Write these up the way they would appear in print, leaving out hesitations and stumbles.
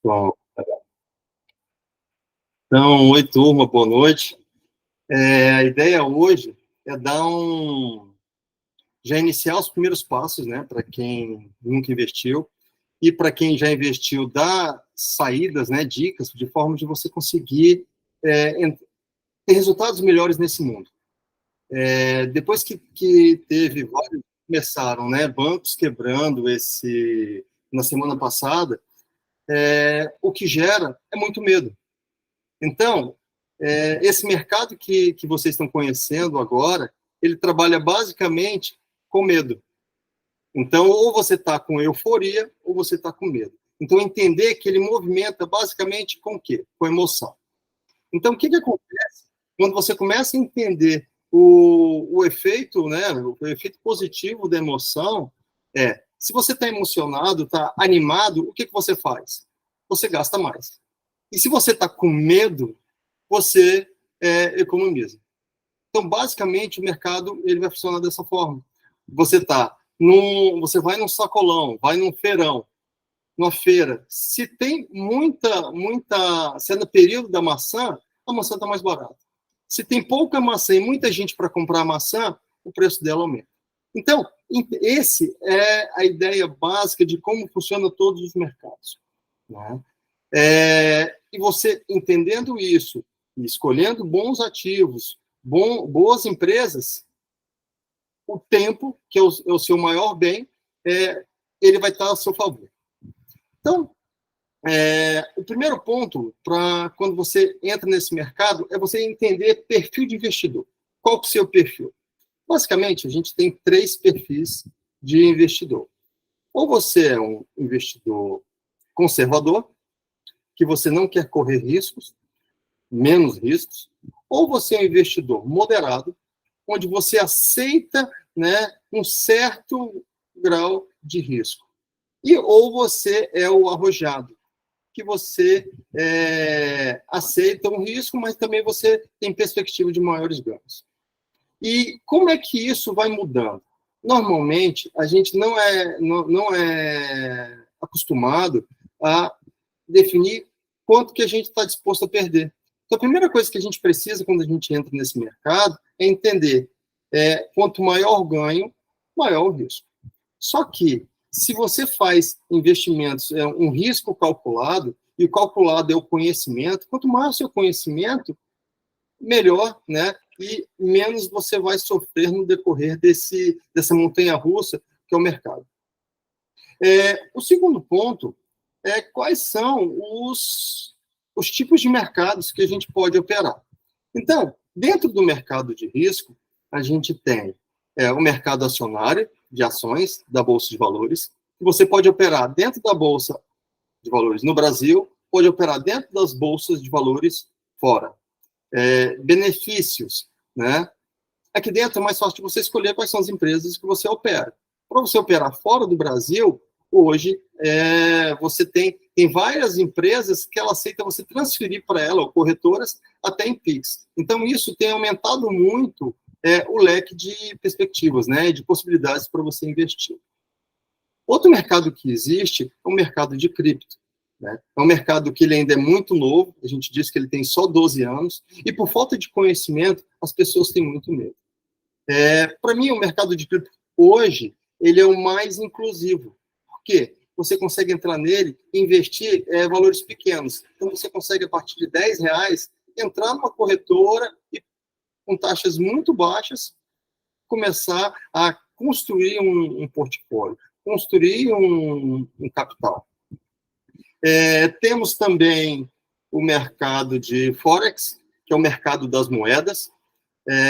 Bom, então, oi turma, boa noite. A ideia hoje é já iniciar os primeiros passos, né, para quem nunca investiu e para quem já investiu, dar saídas, né, dicas de forma de você conseguir ter resultados melhores nesse mundo. Depois que teve vários, começaram, né, bancos quebrando na semana passada, o que gera é muito medo. Então, esse mercado que vocês estão conhecendo agora, ele trabalha basicamente com medo. Então, ou você está com euforia, ou você está com medo. Então, entender que ele movimenta basicamente com o quê? Com emoção. Então, o que acontece quando você começa a entender o efeito, né, o efeito positivo da emoção? Se você está emocionado, está animado, o que você faz? Você gasta mais. E se você está com medo, você economiza. Então, basicamente, o mercado ele vai funcionar dessa forma. Você vai num sacolão, vai num feirão, numa feira. Se tem se é no período da maçã, a maçã está mais barata. Se tem pouca maçã e muita gente para comprar a maçã, o preço dela aumenta. Então, esse é a ideia básica de como funciona todos os mercados, né? E você entendendo isso, escolhendo bons ativos, boas empresas, o tempo, que é o seu maior bem, ele vai estar a seu favor. Então, o primeiro ponto para quando você entra nesse mercado é você entender perfil de investidor. Qual que é o seu perfil? Basicamente, a gente tem 3 perfis de investidor. Ou você é um investidor conservador, que você não quer correr riscos, menos riscos, ou você é um investidor moderado, onde você aceita, né, um certo grau de risco. Ou você é o arrojado, que você aceita um risco, mas também você tem perspectiva de maiores ganhos. E como é que isso vai mudando? Normalmente, a gente não é acostumado a definir quanto que a gente está disposto a perder. Então, a primeira coisa que a gente precisa quando a gente entra nesse mercado é entender quanto maior o ganho, maior o risco. Só que, se você faz investimentos, um risco calculado, e o calculado é o conhecimento, quanto maior o seu conhecimento, melhor, né? E menos você vai sofrer no decorrer dessa montanha-russa que é o mercado. O segundo ponto é quais são os tipos de mercados que a gente pode operar. Então, dentro do mercado de risco, a gente tem o mercado acionário de ações da Bolsa de Valores, que você pode operar dentro da Bolsa de Valores no Brasil, pode operar dentro das bolsas de valores fora. Benefícios, né? Aqui dentro é mais fácil de você escolher quais são as empresas que você opera. Para você operar fora do Brasil, hoje você tem várias empresas que ela aceita você transferir para ela, ou corretoras, até em Pix. Então, isso tem aumentado muito o leque de perspectivas, né, de possibilidades para você investir. Outro mercado que existe é o mercado de cripto. Né? É um mercado que ele ainda é muito novo, a gente diz que ele tem só 12 anos, e por falta de conhecimento, as pessoas têm muito medo. Para mim, o mercado de cripto hoje, ele é o mais inclusivo. Por quê? Você consegue entrar nele e investir valores pequenos. Então, você consegue, a partir de R$10, entrar numa corretora e, com taxas muito baixas, começar a construir um portfólio, construir um capital. Temos também o mercado de Forex, que é o mercado das moedas.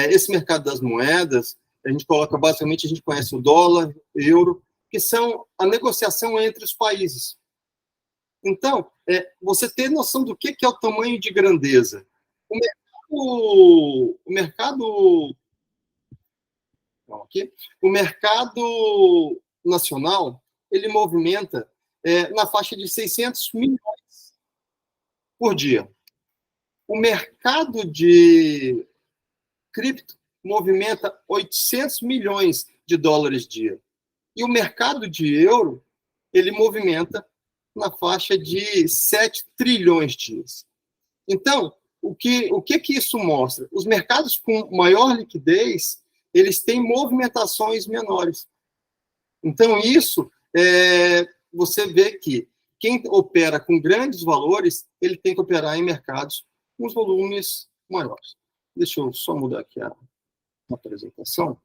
Esse mercado das moedas, a gente coloca, basicamente, a gente conhece o dólar, o euro, que são a negociação entre os países. Então, você ter noção do que é o tamanho de grandeza. O mercado nacional, ele movimenta na faixa de 600 milhões por dia. O mercado de cripto movimenta 800 milhões de dólares dia. E o mercado de euro, ele movimenta na faixa de 7 trilhões de dias. Então, o que isso mostra? Os mercados com maior liquidez, eles têm movimentações menores. Então, isso, você vê que quem opera com grandes valores, ele tem que operar em mercados com os volumes maiores. Deixa eu só mudar aqui a apresentação.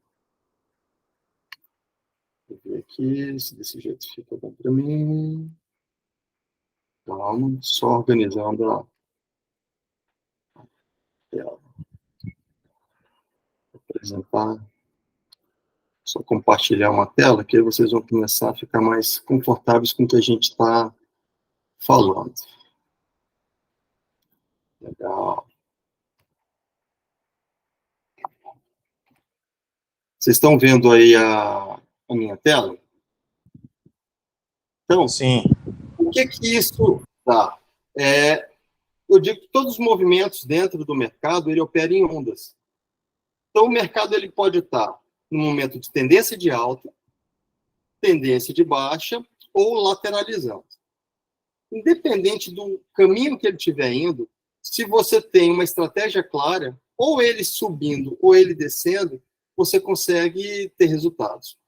Vou ver aqui se desse jeito fica bom para mim. Vamos só organizando a tela. Vou apresentar. Só compartilhar uma tela, que aí vocês vão começar a ficar mais confortáveis com o que a gente está falando. Legal. Vocês estão vendo aí a minha tela? Então, sim. O que isso dá? Eu digo que todos os movimentos dentro do mercado, ele opera em ondas. Então, o mercado ele pode estar no momento de tendência de alta, tendência de baixa ou lateralizando. Independente do caminho que ele estiver indo, se você tem uma estratégia clara, ou ele subindo ou ele descendo, você consegue ter resultados.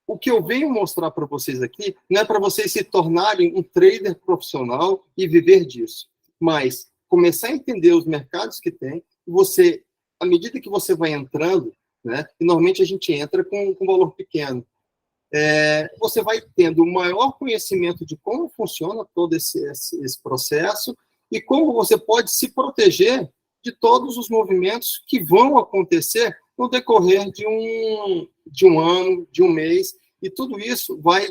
O que eu venho mostrar para vocês aqui não é para vocês se tornarem um trader profissional e viver disso, mas começar a entender os mercados que tem, você, à medida que você vai entrando, né, e normalmente a gente entra com valor pequeno, você vai tendo um maior conhecimento de como funciona todo esse processo e como você pode se proteger de todos os movimentos que vão acontecer no decorrer de um ano, de um mês, e tudo isso vai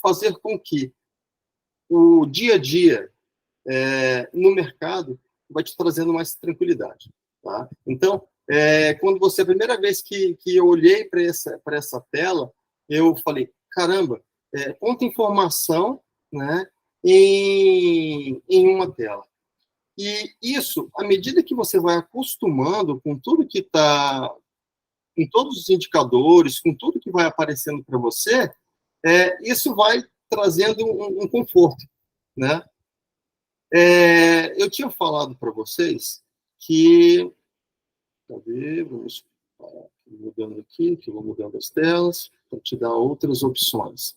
fazer com que o dia a dia no mercado vai te trazendo mais tranquilidade. Tá? Então, quando você, a primeira vez que eu olhei para essa tela, eu falei, caramba, quanta informação, né, em uma tela. E isso, à medida que você vai acostumando com tudo que está, com todos os indicadores, com tudo que vai aparecendo para você, isso vai trazendo um conforto, né? Eu tinha falado para vocês que... Cadê? Vamos mudando aqui, que eu vou mudando as telas, para te dar outras opções.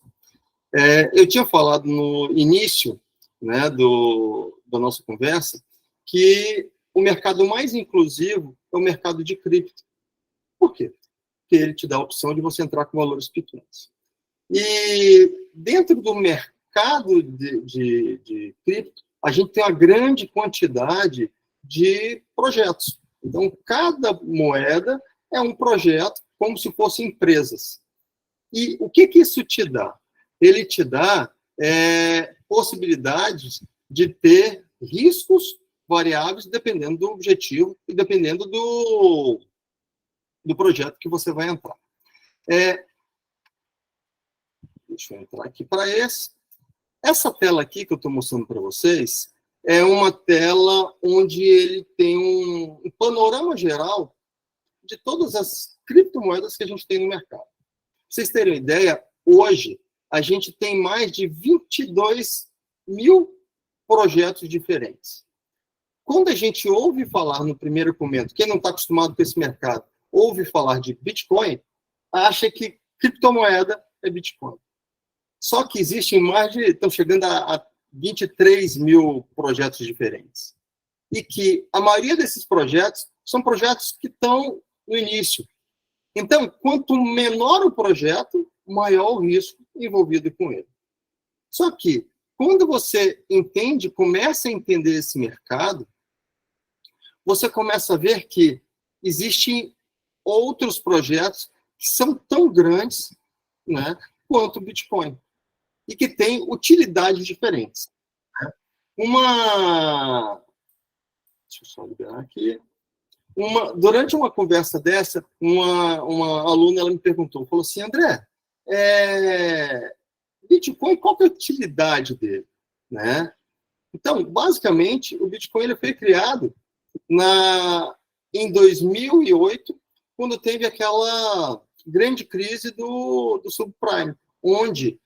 Eu tinha falado no início, né, da nossa conversa, que o mercado mais inclusivo é o mercado de cripto. Por quê? Porque ele te dá a opção de você entrar com valores pequenos. E dentro do mercado de cripto, a gente tem uma grande quantidade de projetos. Então, cada moeda é um projeto como se fossem empresas. E o que isso te dá? Ele te dá possibilidades de ter riscos variáveis dependendo do objetivo e dependendo do projeto que você vai entrar. Deixa eu entrar aqui para esse. Essa tela aqui que eu estou mostrando para vocês é uma tela onde ele tem um panorama geral de todas as criptomoedas que a gente tem no mercado. Pra vocês terem uma ideia, hoje a gente tem mais de 22 mil projetos diferentes. Quando a gente ouve falar no primeiro momento, quem não está acostumado com esse mercado, ouve falar de Bitcoin, acha que criptomoeda é Bitcoin. Só que existem estão chegando a 23 mil projetos diferentes. E que a maioria desses projetos são projetos que estão no início. Então, quanto menor o projeto, maior o risco envolvido com ele. Só que, quando você começa a entender esse mercado, você começa a ver que existem outros projetos que são tão grandes, né, quanto o Bitcoin. E que têm utilidades diferentes. Deixa eu só liberar aqui. Durante uma conversa dessa, uma aluna ela me perguntou, falou assim, André, Bitcoin, qual que é a utilidade dele? Né? Então, basicamente, o Bitcoin ele foi criado em 2008, quando teve aquela grande crise do subprime, onde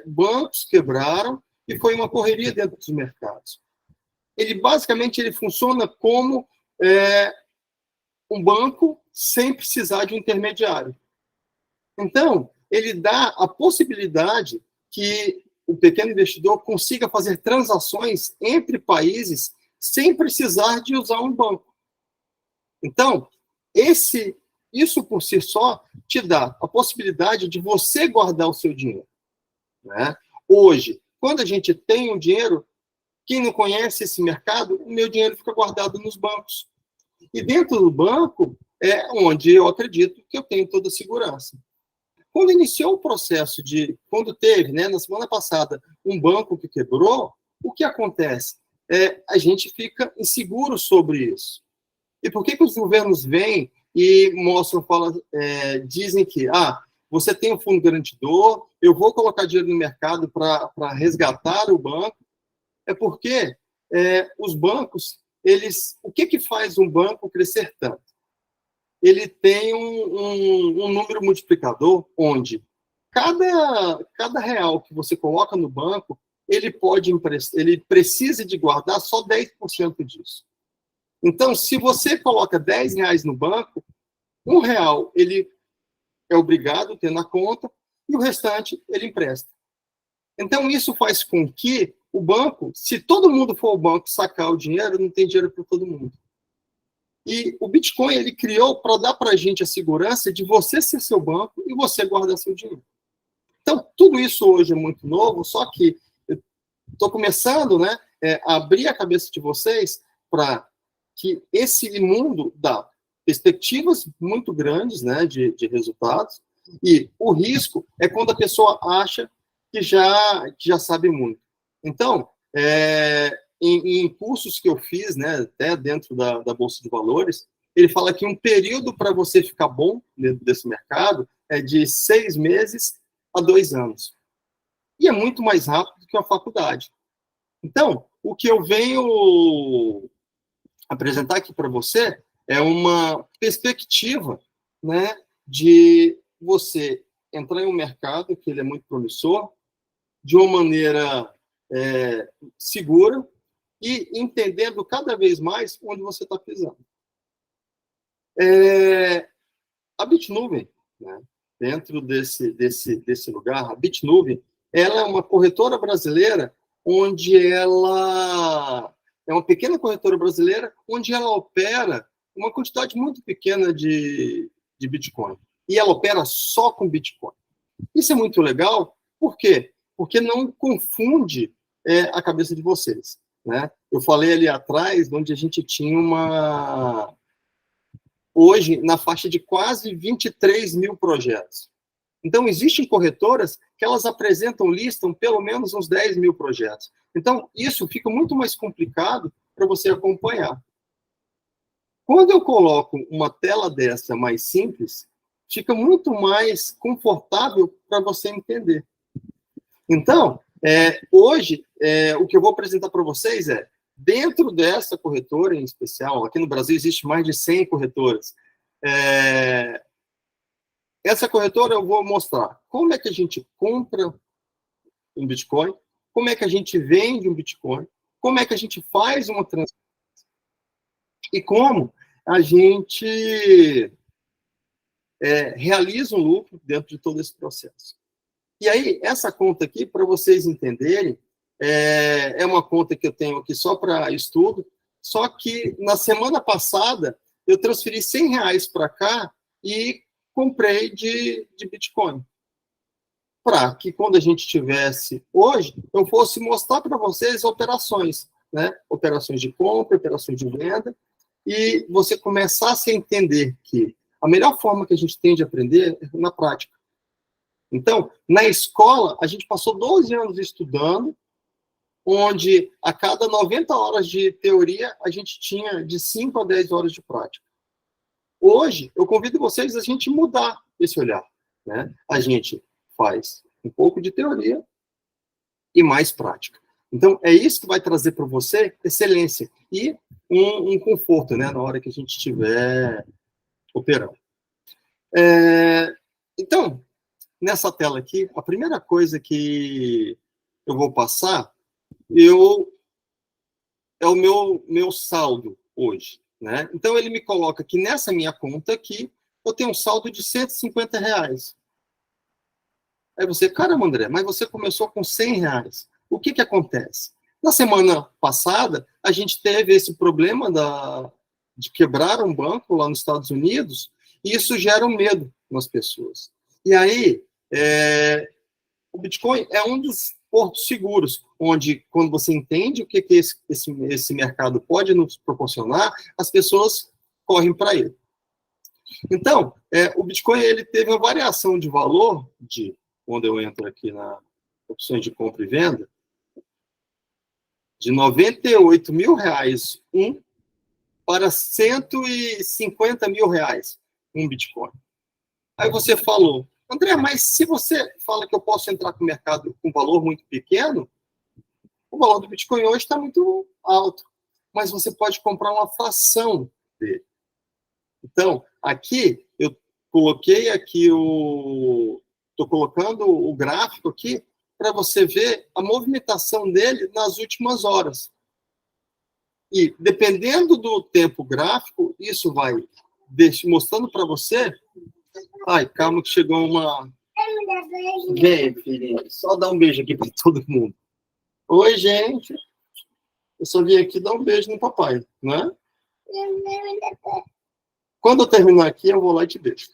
bancos quebraram e foi uma correria dentro dos mercados. Basicamente, ele funciona como um banco sem precisar de um intermediário. Então, ele dá a possibilidade que o pequeno investidor consiga fazer transações entre países sem precisar de usar um banco. Então, isso por si só te dá a possibilidade de você guardar o seu dinheiro, né? Hoje, quando a gente tem um dinheiro, quem não conhece esse mercado, o meu dinheiro fica guardado nos bancos. E dentro do banco é onde eu acredito que eu tenho toda a segurança. Quando iniciou o processo quando teve, né, na semana passada, um banco que quebrou, o que acontece? A gente fica inseguro sobre isso. E por que os governos vêm e mostram, dizem que você tem um fundo garantidor, eu vou colocar dinheiro no mercado para resgatar o banco? É porque os bancos, o que faz um banco crescer tanto? Ele tem um número multiplicador onde cada real que você coloca no banco, ele precisa de guardar só 10% disso. Então, se você coloca R$10 no banco, R$1 ele é obrigado a ter na conta e o restante ele empresta. Então, isso faz com que o banco, se todo mundo for ao banco sacar o dinheiro, não tem dinheiro para todo mundo. E o Bitcoin, ele criou para dar para a gente a segurança de você ser seu banco e você guardar seu dinheiro. Então, tudo isso hoje é muito novo, só que eu estou começando, né, a abrir a cabeça de vocês para que esse mundo dá perspectivas muito grandes, né, de resultados, e o risco é quando a pessoa acha que já sabe muito. Então, em cursos que eu fiz, né, até dentro da Bolsa de Valores, ele fala que um período para você ficar bom dentro desse mercado é de 6 meses a 2 anos. E é muito mais rápido que a faculdade. Então, o que eu venho apresentar aqui para você é uma perspectiva, né, de você entrar em um mercado que ele é muito promissor, de uma maneira segura e entendendo cada vez mais onde você está pisando. A Bitnuvem, né, dentro desse lugar, a Bitnuvem, ela é uma corretora brasileira onde ela é uma pequena corretora brasileira onde ela opera uma quantidade muito pequena de Bitcoin. E ela opera só com Bitcoin. Isso é muito legal, por quê? Porque não confunde a cabeça de vocês, né? Eu falei ali atrás, onde a gente tinha hoje, na faixa de quase 23 mil projetos. Então, existem corretoras que elas listam pelo menos uns 10 mil projetos. Então, isso fica muito mais complicado para você acompanhar. Quando eu coloco uma tela dessa mais simples, fica muito mais confortável para você entender. Então, hoje, o que eu vou apresentar para vocês dentro dessa corretora em especial, aqui no Brasil existe mais de 100 corretoras, essa corretora eu vou mostrar como é que a gente compra um Bitcoin, como é que a gente vende um Bitcoin, como é que a gente faz uma transferência e como a gente realiza um lucro dentro de todo esse processo. E aí, essa conta aqui, para vocês entenderem, é uma conta que eu tenho aqui só para estudo, só que na semana passada eu transferi R$100 para cá e comprei de Bitcoin. Para que quando a gente tivesse hoje, eu fosse mostrar para vocês operações, né? Operações de compra, operações de venda, e você começasse a entender que a melhor forma que a gente tem de aprender é na prática. Então, na escola, a gente passou 12 anos estudando, onde a cada 90 horas de teoria, a gente tinha de 5 a 10 horas de prática. Hoje, eu convido vocês a gente mudar esse olhar, né? A gente faz um pouco de teoria e mais prática. Então, é isso que vai trazer para você excelência e um conforto, né, na hora que a gente estiver operando. Então, nessa tela aqui, a primeira coisa que eu vou passar é o meu saldo hoje, né? Então, ele me coloca que nessa minha conta aqui, eu tenho um saldo de R$ 150. Aí você, caramba, André, mas você começou com R$ 100. O que que acontece? Na semana passada, a gente teve esse problema de quebrar um banco lá nos Estados Unidos, e isso gera um medo nas pessoas. E aí, o Bitcoin é um dos portos seguros, onde, quando você entende o que esse mercado pode nos proporcionar, as pessoas correm para ele. Então, o Bitcoin ele teve uma variação de valor, quando eu entro aqui na opções de compra e venda, de R$ 98 mil para R$ 150 mil um Bitcoin. Aí você falou, André, mas se você fala que eu posso entrar com o mercado com valor muito pequeno, o valor do Bitcoin hoje está muito alto, mas você pode comprar uma fração dele. Então, aqui, eu coloquei aqui estou colocando o gráfico aqui para você ver a movimentação dele nas últimas horas. E, dependendo do tempo gráfico, isso vai mostrando para você... Ai, calma que chegou uma... Vem, filhinha, só dá um beijo aqui para todo mundo. Oi, gente. Eu só vim aqui dar um beijo no papai, né? Quando eu terminar aqui, eu vou lá e te beijo.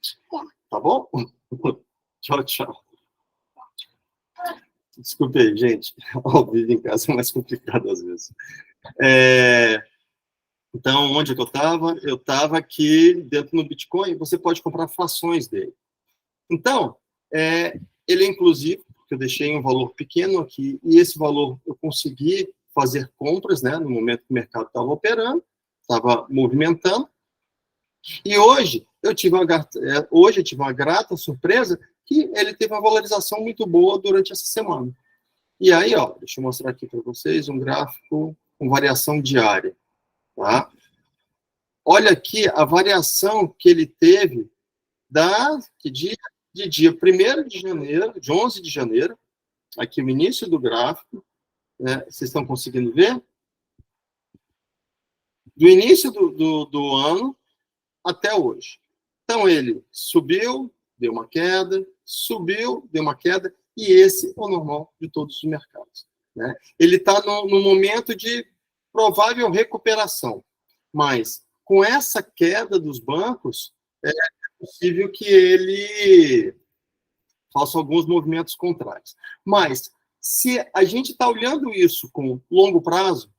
Tá bom? Tchau, tchau. Desculpe aí, gente. Ao vivo em casa é mais complicado às vezes. Então, onde é que eu estava? Eu estava aqui dentro no Bitcoin. Você pode comprar frações dele. Então, ele é inclusive, porque eu deixei um valor pequeno aqui, e esse valor eu consegui fazer compras, né, no momento que o mercado estava operando, estava movimentando. E hoje eu tive uma grata surpresa que ele teve uma valorização muito boa durante essa semana. E aí, ó, deixa eu mostrar aqui para vocês um gráfico com variação diária. Tá? Olha aqui a variação que ele teve de dia 1º de janeiro, de 11 de janeiro, aqui o início do gráfico, né? Vocês estão conseguindo ver? Do início do ano até hoje. Então, ele subiu, deu uma queda, subiu, deu uma queda, e esse é o normal de todos os mercados. Né? Ele está no momento de provável recuperação, mas com essa queda dos bancos, é possível que ele faça alguns movimentos contrários. Mas, se a gente está olhando isso com longo prazo,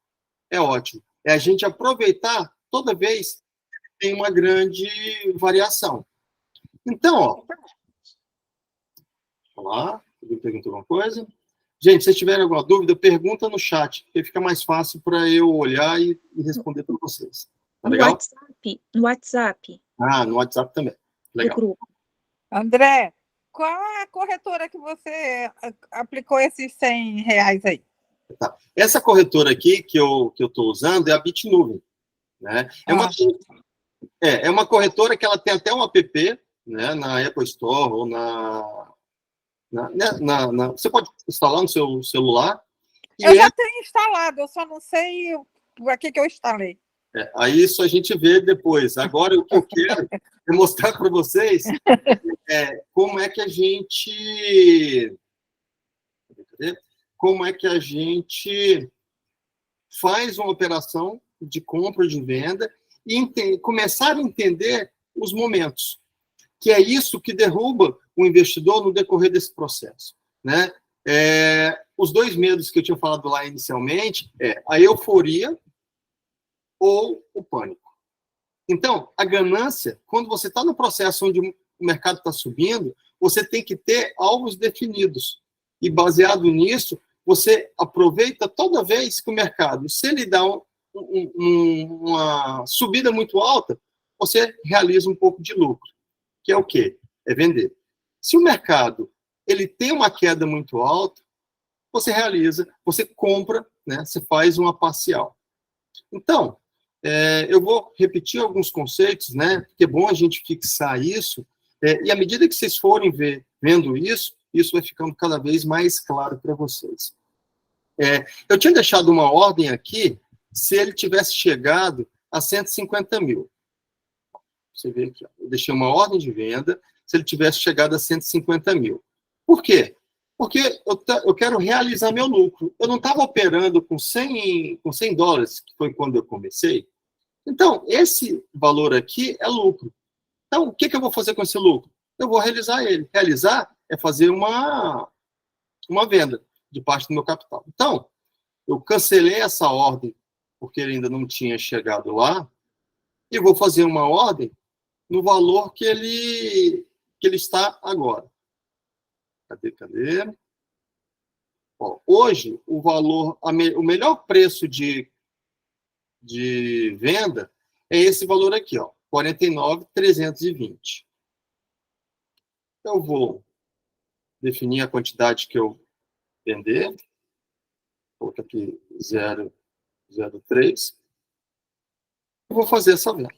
é ótimo. É a gente aproveitar toda vez que tem uma grande variação. Então, ó, lá, alguém perguntou alguma coisa? Gente, se tiverem alguma dúvida, pergunta no chat, porque fica mais fácil para eu olhar e responder para vocês. Tá legal? No WhatsApp. Ah, no WhatsApp também. Legal. No grupo. André, qual a corretora que você aplicou esses R$ 100 aí? Tá. Essa corretora aqui que eu estou usando é a Bitnuvem. Né? É uma corretora que ela tem até um app, né, na Apple Store ou você pode instalar no seu celular. Eu já tenho instalado, eu só não sei para que eu instalei. Aí isso a gente vê depois. Agora, o que eu quero é mostrar para vocês como é que a gente faz uma operação de compra ou de venda e começar a entender os momentos, que é isso que derruba o investidor no decorrer desse processo. Né? Os dois medos que eu tinha falado lá inicialmente é a euforia ou o pânico. Então, a ganância, quando você está no processo onde o mercado está subindo, você tem que ter alvos definidos. E, baseado nisso, você aproveita toda vez que o mercado, se ele dá uma subida muito alta, você realiza um pouco de lucro. Que é o quê? É vender. Se o mercado ele tem uma queda muito alta, você compra, né? Você faz uma parcial. Então, eu vou repetir alguns conceitos, né? Porque é bom a gente fixar isso, E à medida que vocês forem vendo isso, isso vai ficando cada vez mais claro para vocês. Eu tinha deixado uma ordem aqui, se ele tivesse chegado a 150 mil. Você vê aqui, ó, eu deixei uma ordem de venda, se ele tivesse chegado a 150 mil. Por quê? Porque eu quero realizar meu lucro. Eu não estava operando com 100 dólares, que foi quando eu comecei. Então, esse valor aqui é lucro. Então, o que eu vou fazer com esse lucro? Eu vou realizar ele. Realizar é fazer uma venda de parte do meu capital. Então, eu cancelei essa ordem, porque ele ainda não tinha chegado lá, e vou fazer uma ordem no valor que ele está agora. Cadê? Ó, hoje, o valor, o melhor preço de venda é esse valor aqui, ó, 49.320. Eu vou definir a quantidade que eu vender. Vou colocar aqui 0,03. Eu vou fazer essa venda.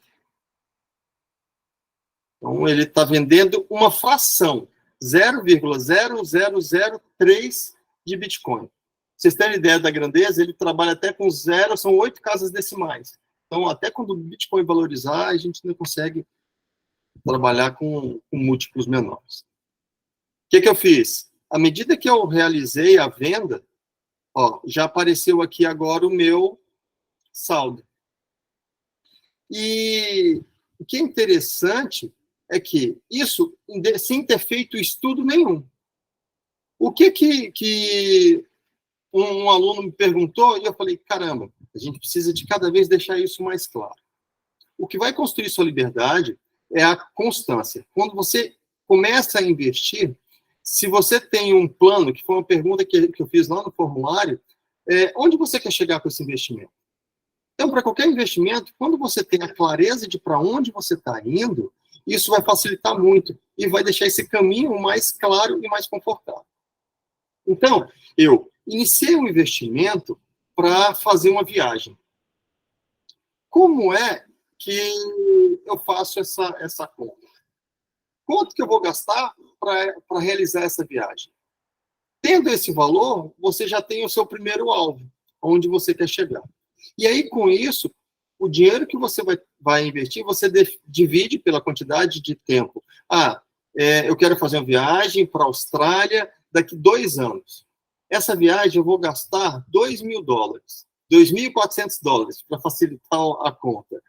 Então, ele está vendendo uma fração, 0,0003 de Bitcoin. Vocês terem ideia da grandeza, ele trabalha até com zero, são 8 casas decimais. Então, até quando o Bitcoin valorizar, a gente não consegue trabalhar com múltiplos menores. O que eu fiz? À medida que eu realizei a venda, ó, já apareceu aqui agora o meu saldo. E o que é interessante é que isso sem ter feito estudo nenhum. O que um aluno me perguntou e eu falei, caramba, a gente precisa de cada vez deixar isso mais claro. O que vai construir sua liberdade é a constância. Quando você começa a investir, se você tem um plano, que foi uma pergunta que eu fiz lá no formulário, onde você quer chegar com esse investimento? Então, para qualquer investimento, quando você tem a clareza de para onde você está indo, isso vai facilitar muito e vai deixar esse caminho mais claro e mais confortável. Então, eu iniciei um investimento para fazer uma viagem. Como é que eu faço essa conta? Quanto que eu vou gastar para realizar essa viagem? Tendo esse valor, você já tem o seu primeiro alvo, onde você quer chegar. E aí, com isso, o dinheiro que você vai investir, você divide pela quantidade de tempo. Eu quero fazer uma viagem para a Austrália daqui 2 anos. Essa viagem eu vou gastar $2.000, $2.400, para facilitar a conta.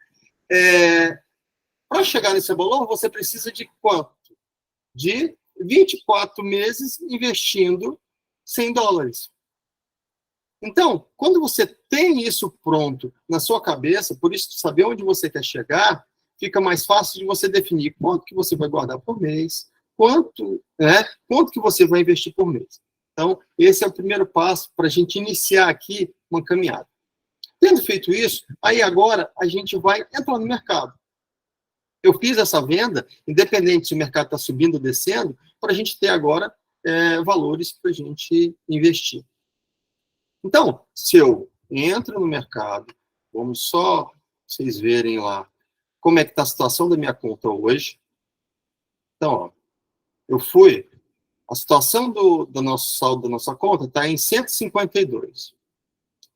Para chegar nesse valor, você precisa de quanto? De 24 meses investindo $100. Então, quando você tem isso pronto na sua cabeça, por isso saber onde você quer chegar, fica mais fácil de você definir quanto que você vai guardar por mês, quanto que você vai investir por mês. Então, esse é o primeiro passo para a gente iniciar aqui uma caminhada. Tendo feito isso, aí agora a gente vai entrar no mercado. Eu fiz essa venda, independente se o mercado está subindo ou descendo, para a gente ter agora valores para a gente investir. Então, se eu entro no mercado, vamos só vocês verem lá como é que está a situação da minha conta hoje. Então, ó, a situação do nosso saldo da nossa conta está em 152.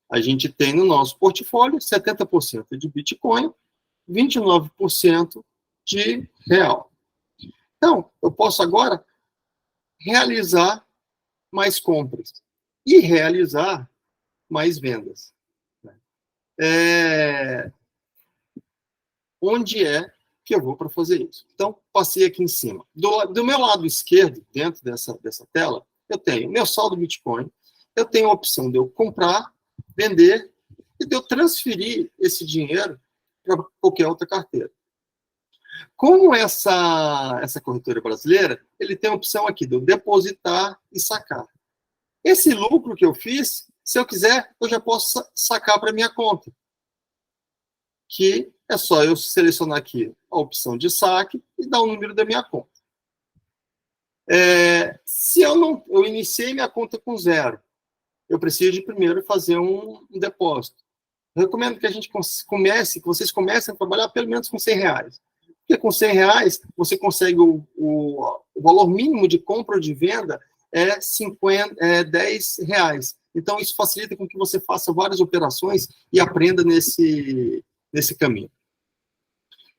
A gente tem no nosso portfólio 70% de Bitcoin, 29% de real. Então, eu posso agora realizar mais compras e realizar mais vendas. Onde é que eu vou para fazer isso? Então, passei aqui em cima. Do meu lado esquerdo, dentro dessa tela, eu tenho meu saldo Bitcoin, eu tenho a opção de eu comprar, vender e de eu transferir esse dinheiro para qualquer outra carteira. Como essa corretora brasileira, ele tem a opção aqui de eu depositar e sacar. Esse lucro que eu fiz, se eu quiser, eu já posso sacar para minha conta. Que é só eu selecionar aqui a opção de saque e dar o número da minha conta. Se eu iniciei minha conta com 0, eu preciso de primeiro fazer um depósito. Eu recomendo que a gente que vocês comecem a trabalhar pelo menos com R$100. Porque com R$100 você consegue o valor mínimo de compra ou de venda é R$10. Então, isso facilita com que você faça várias operações e aprenda nesse caminho.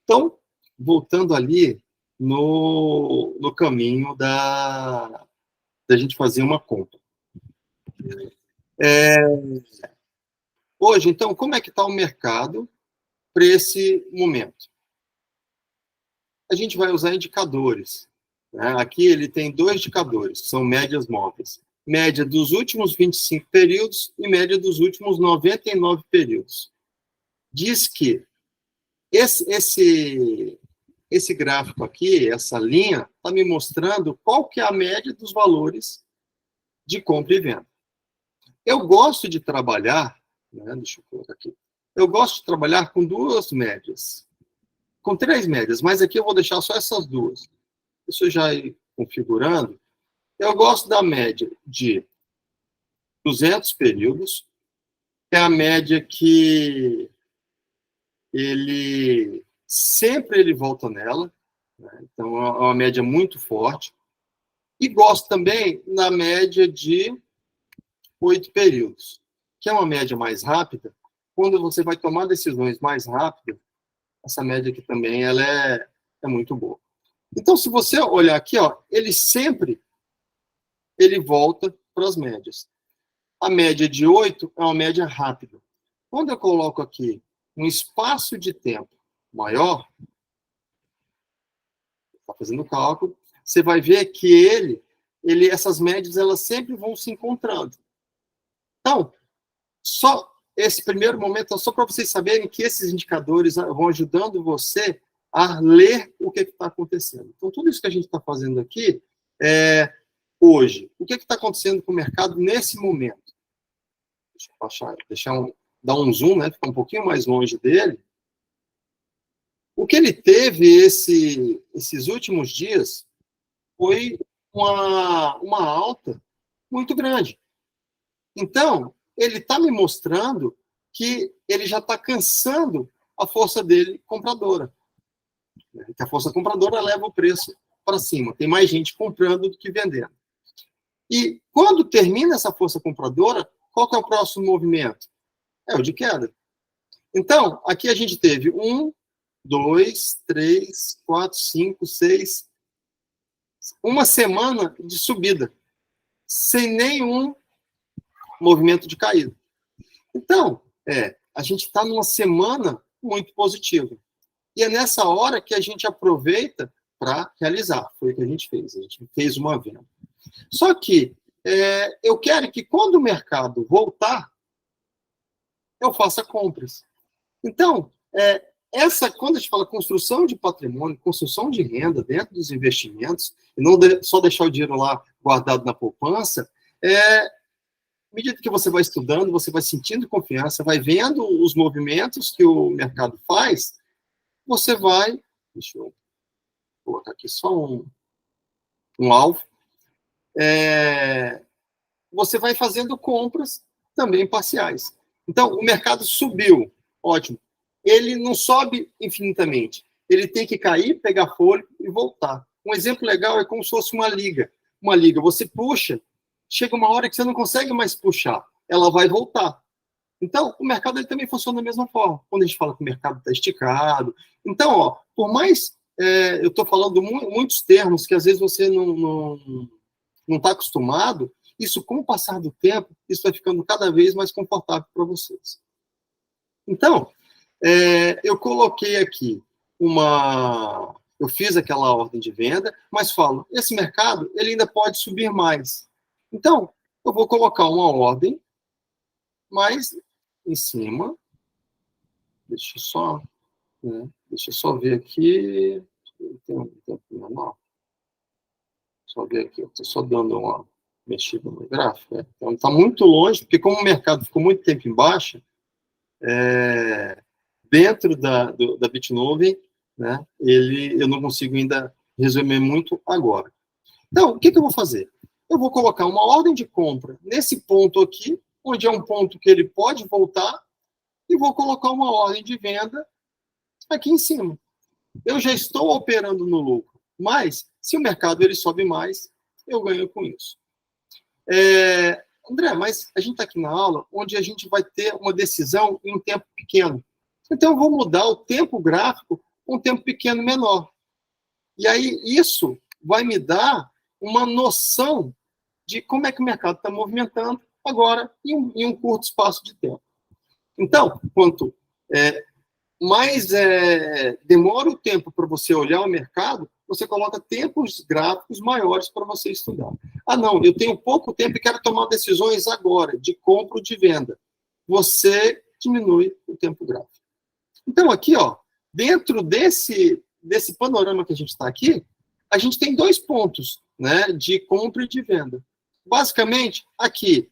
Então, voltando ali no caminho da gente fazer uma compra. Hoje, então, como é que está o mercado para esse momento? A gente vai usar indicadores. Né? Aqui ele tem 2 indicadores, que são médias móveis. Média dos últimos 25 períodos e média dos últimos 99 períodos. Diz que esse gráfico aqui, essa linha, está me mostrando qual que é a média dos valores de compra e venda. Eu gosto de trabalhar, né, deixa eu colocar aqui, eu gosto de trabalhar com 2 médias, com 3 médias, mas aqui eu vou deixar só essas 2. Isso eu já ir configurando. Eu gosto da média de 200 períodos, é a média que ele sempre volta nela, né? Então é uma média muito forte. E gosto também na média de 8 períodos, que é uma média mais rápida. Quando você vai tomar decisões mais rápidas, essa média aqui também ela é muito boa. Então, se você olhar aqui, ó, ele sempre volta para as médias. A média de 8 é uma média rápida. Quando eu coloco aqui um espaço de tempo maior, está fazendo o cálculo, você vai ver que essas médias elas sempre vão se encontrando. Então, só esse primeiro momento é só para vocês saberem que esses indicadores vão ajudando você a ler o que está acontecendo. Então, tudo isso que a gente está fazendo aqui é hoje. O que está acontecendo com o mercado nesse momento? Deixa eu dar um zoom, né? Ficar um pouquinho mais longe dele. O que ele teve esses últimos dias foi uma alta muito grande. Então, ele está me mostrando que ele já está cansando a força dele compradora. Que a força compradora leva o preço para cima. Tem mais gente comprando do que vendendo. E quando termina essa força compradora, qual que é o próximo movimento? É o de queda. Então, aqui a gente teve 1, 2, 3, 4, 5, 6. Uma semana de subida, sem nenhum movimento de caída. Então, a gente está numa semana muito positiva. E é nessa hora que a gente aproveita para realizar. Foi o que a gente fez. A gente fez uma venda. Só que eu quero que quando o mercado voltar, eu faça compras. Então, quando a gente fala construção de patrimônio, construção de renda dentro dos investimentos, e não só deixar o dinheiro lá guardado na poupança, à medida que você vai estudando, você vai sentindo confiança, vai vendo os movimentos que o mercado faz, você vai... Deixa eu colocar aqui só um alvo. Você vai fazendo compras também parciais. Então, o mercado subiu, ótimo. Ele não sobe infinitamente. Ele tem que cair, pegar fôlego e voltar. Um exemplo legal é como se fosse uma liga. Uma liga, você puxa, chega uma hora que você não consegue mais puxar. Ela vai voltar. Então, o mercado ele também funciona da mesma forma. Quando a gente fala que o mercado está esticado. Então, ó, por mais... eu estou falando muitos termos que às vezes você não está acostumado, isso, com o passar do tempo, isso vai ficando cada vez mais confortável para vocês. Então, eu coloquei aqui eu fiz aquela ordem de venda, mas falo, esse mercado, ele ainda pode subir mais. Então, eu vou colocar uma ordem mais em cima. Deixa eu só ver aqui. Tem um tempo menor. Só ver aqui, eu estou só dando uma mexida no gráfico. Então, está muito longe, porque como o mercado ficou muito tempo em baixa, dentro da Bitnove, né, eu não consigo ainda resumir muito agora. Então, o que eu vou fazer? Eu vou colocar uma ordem de compra nesse ponto aqui, onde é um ponto que ele pode voltar, e vou colocar uma ordem de venda aqui em cima. eu já estou operando no lucro. Mas, se o mercado ele sobe mais, eu ganho com isso. André, mas a gente está aqui na aula onde a gente vai ter uma decisão em um tempo pequeno. Então, eu vou mudar o tempo gráfico para um tempo pequeno menor. E aí, isso vai me dar uma noção de como é que o mercado está movimentando agora em um curto espaço de tempo. Então, quanto mais demora o tempo para você olhar o mercado, você coloca tempos gráficos maiores para você estudar. Ah, não, eu tenho pouco tempo e quero tomar decisões agora, de compra ou de venda. Você diminui o tempo gráfico. Então, aqui, ó, dentro desse panorama que a gente está aqui, a gente tem 2 pontos, né, de compra e de venda. Basicamente, aqui,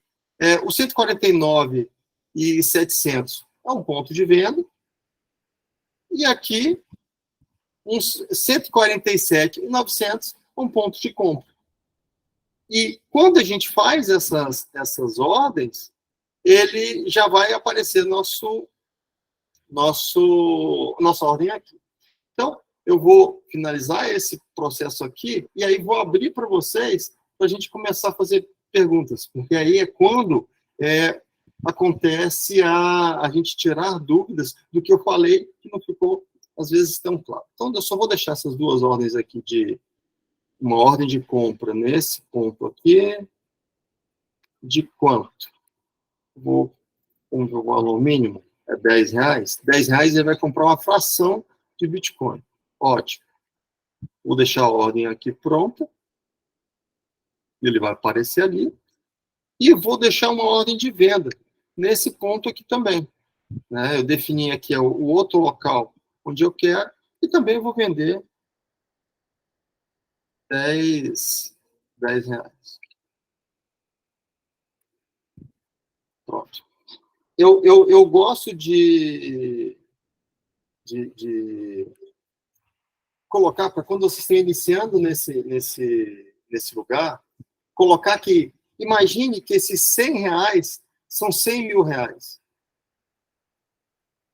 o 149.700 é um ponto de venda, e aqui, uns 147.900 é um ponto de compra. E quando a gente faz essas ordens, ele já vai aparecer nossa ordem aqui. Então, eu vou finalizar esse processo aqui e aí vou abrir para vocês para a gente começar a fazer perguntas, porque aí é quando acontece a gente tirar dúvidas do que eu falei que não ficou, às vezes, tão claro. Então, eu só vou deixar essas 2 ordens aqui de uma ordem de compra nesse ponto aqui, de quanto? Vamos ver o valor mínimo, é R$10. R$10 ele vai comprar uma fração de Bitcoin. Ótimo. Vou deixar a ordem aqui pronta. Ele vai aparecer ali. E vou deixar uma ordem de venda nesse ponto aqui também. Né? Eu defini aqui o outro local onde eu quero e também vou vender R$10. Pronto. Eu gosto de colocar, para quando vocês estão iniciando nesse lugar, colocar que, imagine que esses R$100 são R$100.000.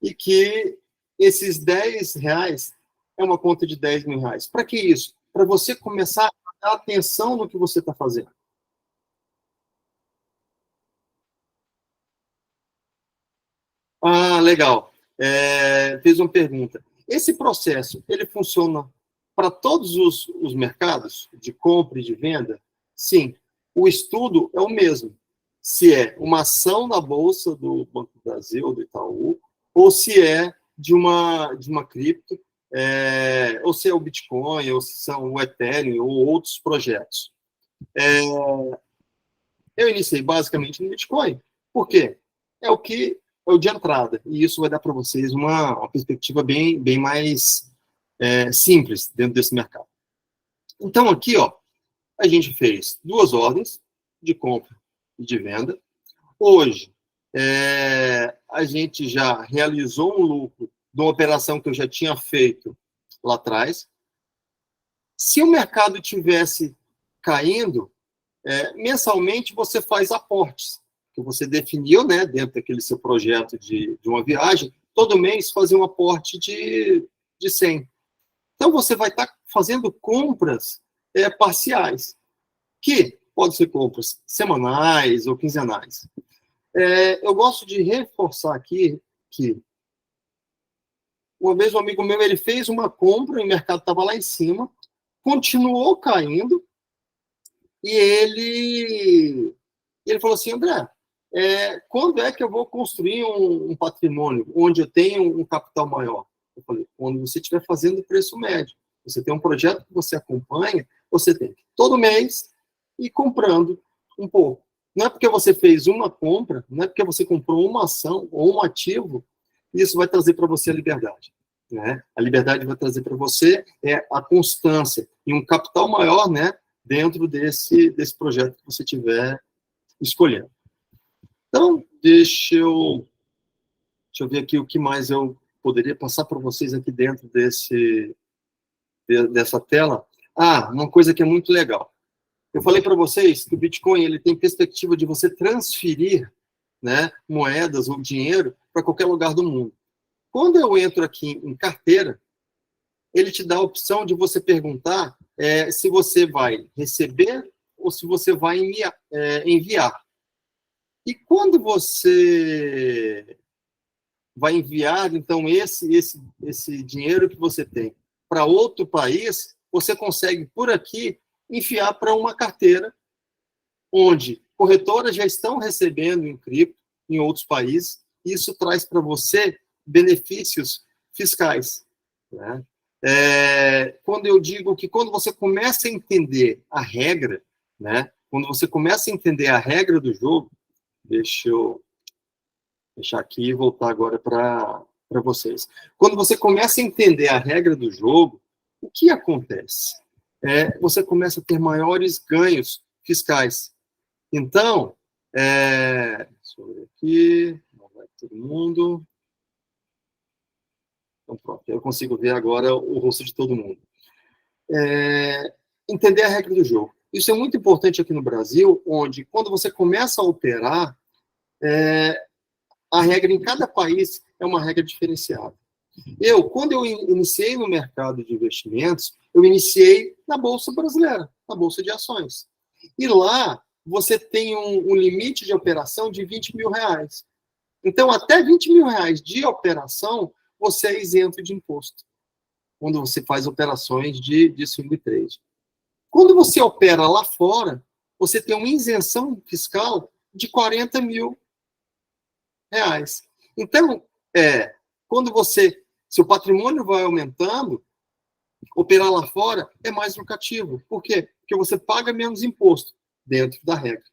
E que esses R$10 é uma conta de R$10.000. Para que isso? Para você começar a dar atenção no que você está fazendo. Ah, legal. Fez uma pergunta. Esse processo, ele funciona para todos os mercados de compra e de venda? Sim. O estudo é o mesmo. Se é uma ação na Bolsa do Banco do Brasil, do Itaú, ou se é de uma cripto, ou se é o Bitcoin, ou se são o Ethereum, ou outros projetos. Eu iniciei basicamente no Bitcoin. Por quê? É o de entrada. E isso vai dar para vocês uma perspectiva bem mais simples dentro desse mercado. Então, aqui, ó, a gente fez 2 ordens de compra e de venda. Hoje, a gente já realizou um lucro de uma operação que eu já tinha feito lá atrás. Se o mercado tivesse caindo, mensalmente você faz aportes, que você definiu, né, dentro daquele seu projeto de uma viagem, todo mês fazer um aporte de 100. Então, você vai estar fazendo compras parciais, que podem ser compras semanais ou quinzenais. Eu gosto de reforçar aqui que uma vez um amigo meu ele fez uma compra, o mercado estava lá em cima, continuou caindo, e ele falou assim, André, quando é que eu vou construir um patrimônio onde eu tenho um capital maior? Eu falei, quando você estiver fazendo o preço médio. Você tem um projeto que você acompanha, você tem que todo mês ir comprando um pouco. Não é porque você fez uma compra, não é porque você comprou uma ação ou um ativo, isso vai trazer para você a liberdade. Né? A liberdade vai trazer para você a constância e um capital maior, né, dentro desse projeto que você tiver escolhendo. Então, deixa eu ver aqui o que mais eu poderia passar para vocês aqui dentro dessa tela. Uma coisa que é muito legal. Eu falei para vocês que o Bitcoin ele tem perspectiva de você transferir, né, moedas ou dinheiro para qualquer lugar do mundo. Quando eu entro aqui em carteira, ele te dá a opção de você perguntar se você vai receber ou se você vai enviar. E quando você vai enviar, então, esse dinheiro que você tem para outro país, você consegue, por aqui, enviar para uma carteira onde corretoras já estão recebendo em cripto em outros países, e isso traz para você benefícios fiscais, né? Quando eu digo que quando você começa a entender a regra, né? Quando você começa a entender a regra do jogo, deixa eu deixar aqui e voltar agora para vocês. Quando você começa a entender a regra do jogo, o que acontece? Você começa a ter maiores ganhos fiscais. Então, deixa eu ver aqui, não vai todo mundo. Então, pronto, eu consigo ver agora o rosto de todo mundo. Entender a regra do jogo. Isso é muito importante aqui no Brasil, onde, quando você começa a operar, a regra em cada país é uma regra diferenciada. Quando eu iniciei no mercado de investimentos, eu iniciei na Bolsa Brasileira, na Bolsa de Ações. E lá, você tem um limite de operação de R$20 mil. Então, até R$20 mil de operação, você é isento de imposto, quando você faz operações de swing trade. Quando você opera lá fora, você tem uma isenção fiscal de R$40 mil. Então, quando seu patrimônio vai aumentando, operar lá fora é mais lucrativo. Por quê? Porque você paga menos imposto dentro da regra.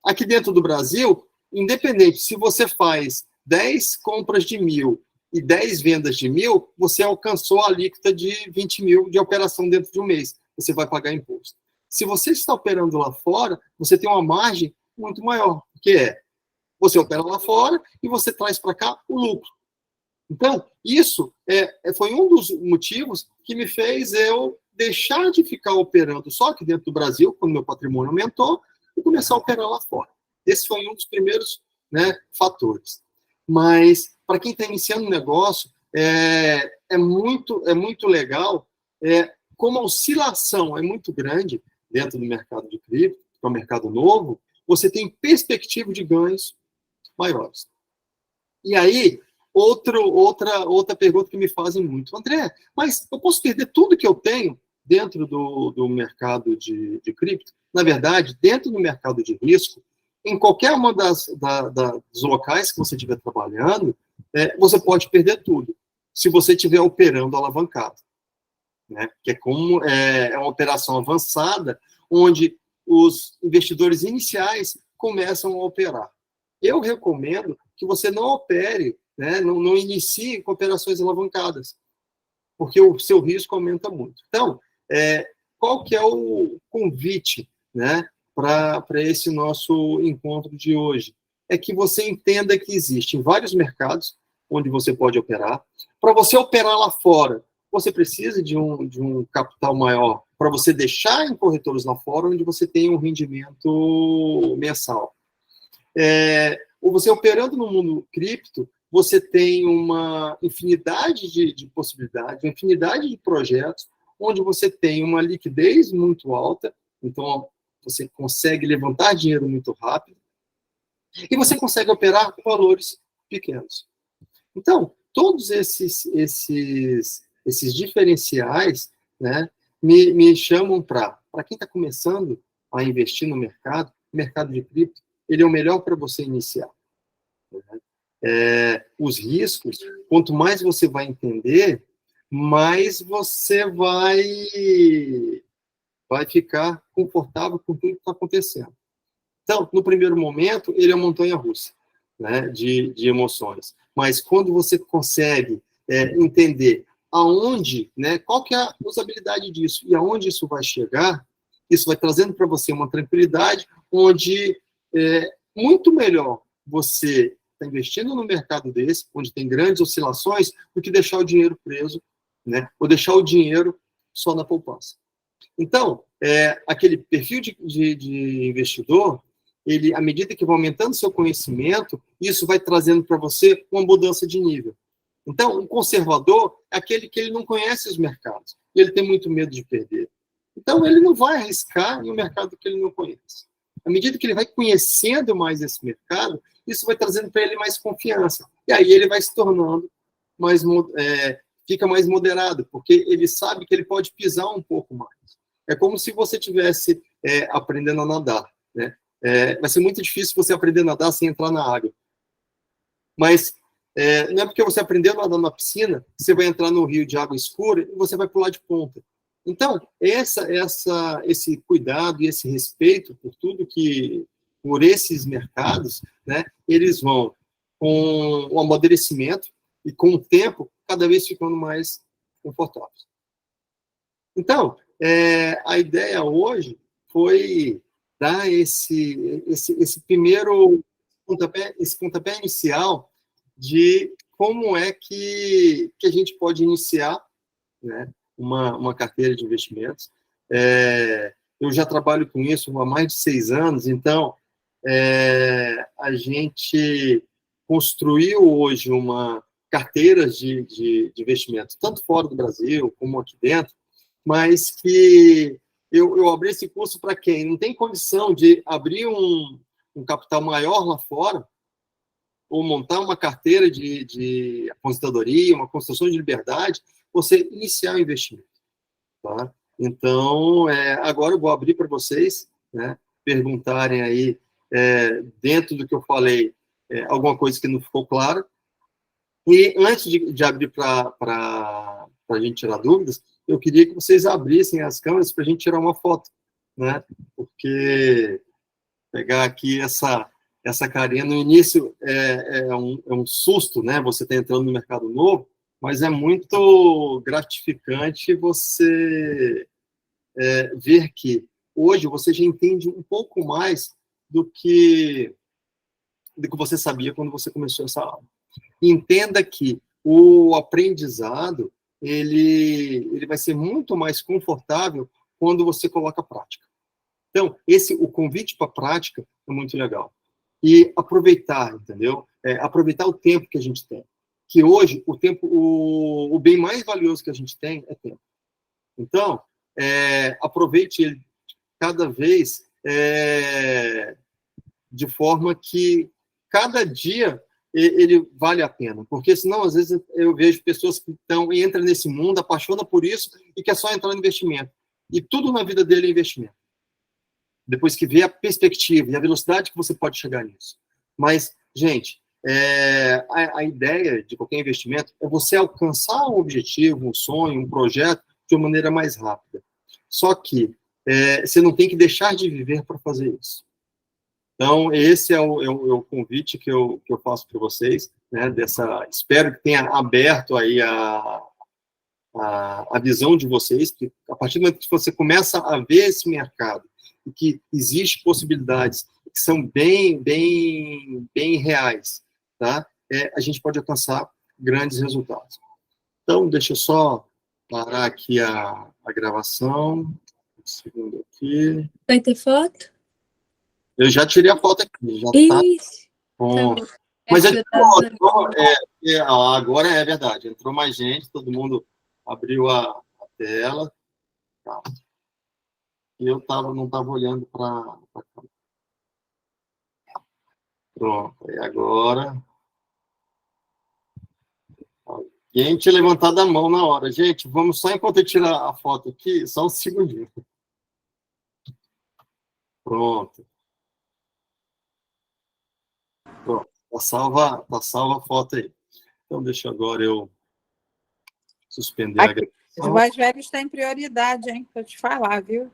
Aqui dentro do Brasil, independente, se você faz 10 compras de 1.000 e 10 vendas de 1.000, você alcançou a alíquota de 20 mil de operação dentro de um mês. Você vai pagar imposto. Se você está operando lá fora, você tem uma margem muito maior, que você opera lá fora e você traz para cá o lucro. Então, isso foi um dos motivos que me fez eu deixar de ficar operando só aqui dentro do Brasil, quando meu patrimônio aumentou, e começar a operar lá fora. Esse foi um dos primeiros, fatores. Mas, para quem está iniciando um negócio, é muito legal, como a oscilação é muito grande dentro do mercado de cripto, que é um mercado novo, você tem perspectiva de ganhos maiores. E aí, outra pergunta que me fazem muito, André, mas eu posso perder tudo que eu tenho dentro do mercado de cripto? Na verdade, dentro do mercado de risco, em qualquer uma dos locais que você estiver trabalhando, você pode perder tudo, se você estiver operando alavancado, né? Que é uma operação avançada, onde os investidores iniciais começam a operar. Eu recomendo que você não opere, não inicie com operações alavancadas, porque o seu risco aumenta muito. Então, qual que é o convite, para esse nosso encontro de hoje? É que você entenda que existem vários mercados onde você pode operar. Para você operar lá fora, você precisa de um capital maior para você deixar em corretores lá fora, onde você tem um rendimento mensal. Ou você operando no mundo cripto, você tem uma infinidade de possibilidades, uma infinidade de projetos, onde você tem uma liquidez muito alta, então você consegue levantar dinheiro muito rápido, e você consegue operar com valores pequenos. Então, todos esses diferenciais, me chamam para quem está começando a investir no mercado de cripto, ele é o melhor para você iniciar. Os riscos, quanto mais você vai entender, mais você vai ficar confortável com tudo que está acontecendo. Então, no primeiro momento, ele é uma montanha-russa, de emoções. Mas quando você consegue entender aonde, qual que é a usabilidade disso e aonde isso vai chegar, isso vai trazendo para você uma tranquilidade, onde muito melhor você está investindo no mercado desse, onde tem grandes oscilações, do que deixar o dinheiro preso, ou deixar o dinheiro só na poupança. Então, aquele perfil de investidor, ele, à medida que vai aumentando seu conhecimento, isso vai trazendo para você uma mudança de nível. Então, um conservador é aquele que ele não conhece os mercados, e ele tem muito medo de perder. Então, ele não vai arriscar em um mercado que ele não conhece. À medida que ele vai conhecendo mais esse mercado, isso vai trazendo para ele mais confiança. E aí ele vai se tornando mais, fica mais moderado, porque ele sabe que ele pode pisar um pouco mais. É como se você estivesse aprendendo a nadar, né? Vai ser muito difícil você aprender a nadar sem entrar na água. Mas não é porque você aprendeu a nadar na piscina, você vai entrar no rio de água escura e você vai pular de ponta. Então, esse cuidado e esse respeito por esses mercados, né, eles vão com o amadurecimento e com o tempo cada vez ficando mais confortáveis. Então, a ideia hoje foi dar esse primeiro pontapé inicial de como é que a gente pode iniciar, né, uma carteira de investimentos. Eu já trabalho com isso há mais de 6 anos, então a gente construiu hoje uma carteira de investimentos, tanto fora do Brasil como aqui dentro, mas que eu abri esse curso para quem não tem condição de abrir um capital maior lá fora, ou montar uma carteira de aposentadoria, uma construção de liberdade, você iniciar o investimento. Tá? Então, agora eu vou abrir para vocês, né, perguntarem aí, dentro do que eu falei, alguma coisa que não ficou clara. E antes de abrir para a gente tirar dúvidas, eu queria que vocês abrissem as câmeras para a gente tirar uma foto, né? Porque pegar aqui essa carinha no início é um susto, né? Você está entrando no mercado novo, mas é muito gratificante você ver que hoje você já entende um pouco mais do que você sabia quando você começou essa aula. Entenda que o aprendizado ele vai ser muito mais confortável quando você coloca a prática. Então, o convite para a prática é muito legal. E aproveitar, entendeu? Aproveitar o tempo que a gente tem. Que hoje, o bem mais valioso que a gente tem é tempo. Então, aproveite ele cada vez de forma que cada dia ele vale a pena. Porque senão, às vezes, eu vejo pessoas que entram nesse mundo, apaixonam por isso e quer só entrar no investimento. E tudo na vida dele é investimento. Depois que vê a perspectiva e a velocidade que você pode chegar nisso. Mas, gente, a ideia de qualquer investimento é você alcançar um objetivo, um sonho, um projeto de uma maneira mais rápida. Só que você não tem que deixar de viver para fazer isso. Então, esse é o convite que eu faço para vocês, né, espero que tenha aberto aí a visão de vocês, que a partir do momento que você começa a ver esse mercado, e que existem possibilidades que são bem reais, tá? A gente pode alcançar grandes resultados. Então, deixa eu só parar aqui a gravação. Um segundo aqui. Vai ter foto? Eu já tirei a foto aqui, já está bom. Tá. Mas agora é verdade, entrou mais gente, todo mundo abriu a tela. Tá. E eu não estava olhando para a câmera. Pronto, e agora... Alguém tinha levantado a mão na hora. Gente, vamos só enquanto eu tirar a foto aqui, só um segundinho. Pronto. Pronto, tá salva a foto aí. Então, deixa agora eu suspender a gravação. Os mais velhos têm prioridade, hein? Para te falar, viu?